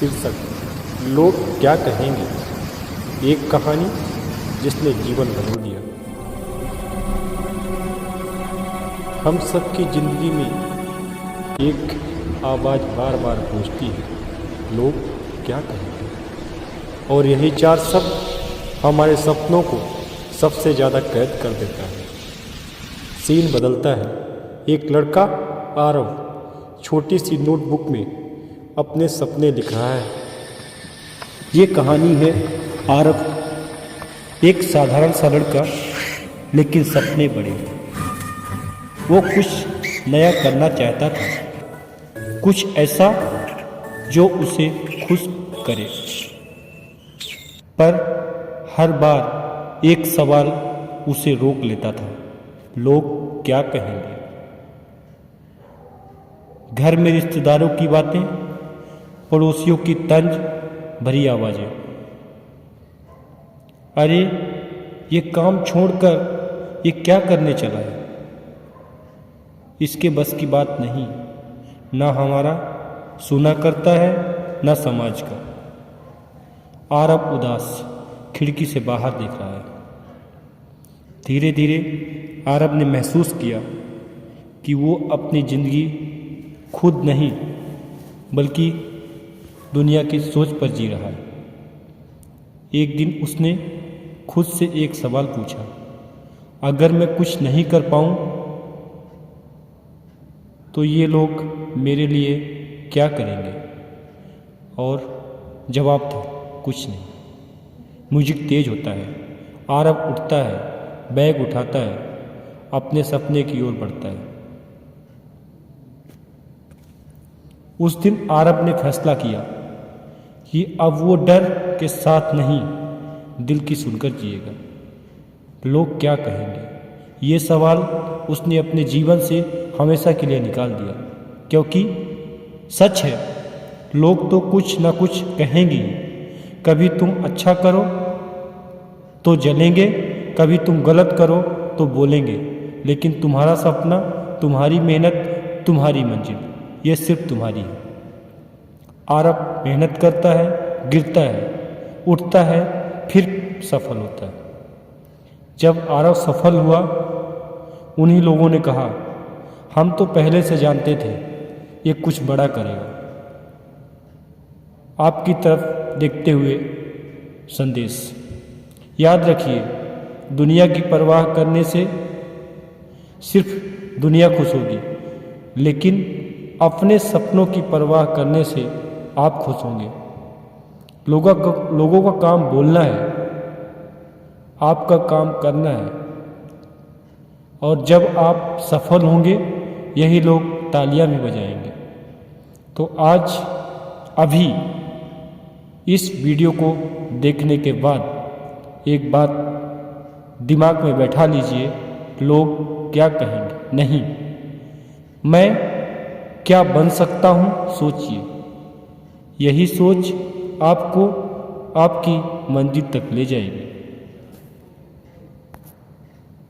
शीर्षक लोग क्या कहेंगे। एक कहानी जिसने जीवन बदल दिया। हम सबकी जिंदगी में एक आवाज़ बार बार गूंजती है, लोग क्या कहेंगे। और यही चार शब्द हमारे सपनों को सबसे ज़्यादा कैद कर देता है। सीन बदलता है। एक लड़का आरव छोटी सी नोटबुक में अपने सपने लिख रहा है। ये कहानी है आरव, एक साधारण सा लड़का, लेकिन सपने बड़े। वो कुछ नया करना चाहता था, कुछ ऐसा जो उसे खुश करे। पर हर बार एक सवाल उसे रोक लेता था, लोग क्या कहेंगे। घर में रिश्तेदारों की बातें, पड़ोसियों की तंज भरी आवाज़ें। अरे ये काम छोड़कर ये क्या करने चला है, इसके बस की बात नहीं। ना हमारा सुना करता है, ना समाज का। आरव उदास खिड़की से बाहर देख रहा है। धीरे धीरे आरव ने महसूस किया कि वो अपनी ज़िंदगी खुद नहीं बल्कि दुनिया की सोच पर जी रहा है। एक दिन उसने खुद से एक सवाल पूछा, अगर मैं कुछ नहीं कर पाऊँ तो ये लोग मेरे लिए क्या करेंगे। और जवाब था, कुछ नहीं। म्यूजिक तेज होता है। आरव उठता है, बैग उठाता है, अपने सपने की ओर बढ़ता है। उस दिन आरव ने फैसला किया कि अब वो डर के साथ नहीं, दिल की सुनकर जिएगा। लोग क्या कहेंगे, ये सवाल उसने अपने जीवन से हमेशा के लिए निकाल दिया। क्योंकि सच है, लोग तो कुछ ना कुछ कहेंगे। कभी तुम अच्छा करो तो जलेंगे, कभी तुम गलत करो तो बोलेंगे, लेकिन तुम्हारा सपना, तुम्हारी मेहनत, तुम्हारी मंजिल, ये सिर्फ तुम्हारी है। आरव मेहनत करता है, गिरता है, उठता है, फिर सफल होता है। जब आरव सफल हुआ, उन्हीं लोगों ने कहा, हम तो पहले से जानते थे ये कुछ बड़ा करेगा। आपकी तरफ देखते हुए संदेश, याद रखिए, दुनिया की परवाह करने से सिर्फ दुनिया खुश होगी, लेकिन अपने सपनों की परवाह करने से आप खुश होंगे। लोगों का काम बोलना है, आपका काम करना है। और जब आप सफल होंगे, यही लोग तालियां भी बजाएंगे। तो आज अभी इस वीडियो को देखने के बाद एक बात दिमाग में बैठा लीजिए, लोग क्या कहेंगे नहीं, मैं क्या बन सकता हूँ सोचिए। यही सोच आपको आपकी मंजिल तक ले जाएगी।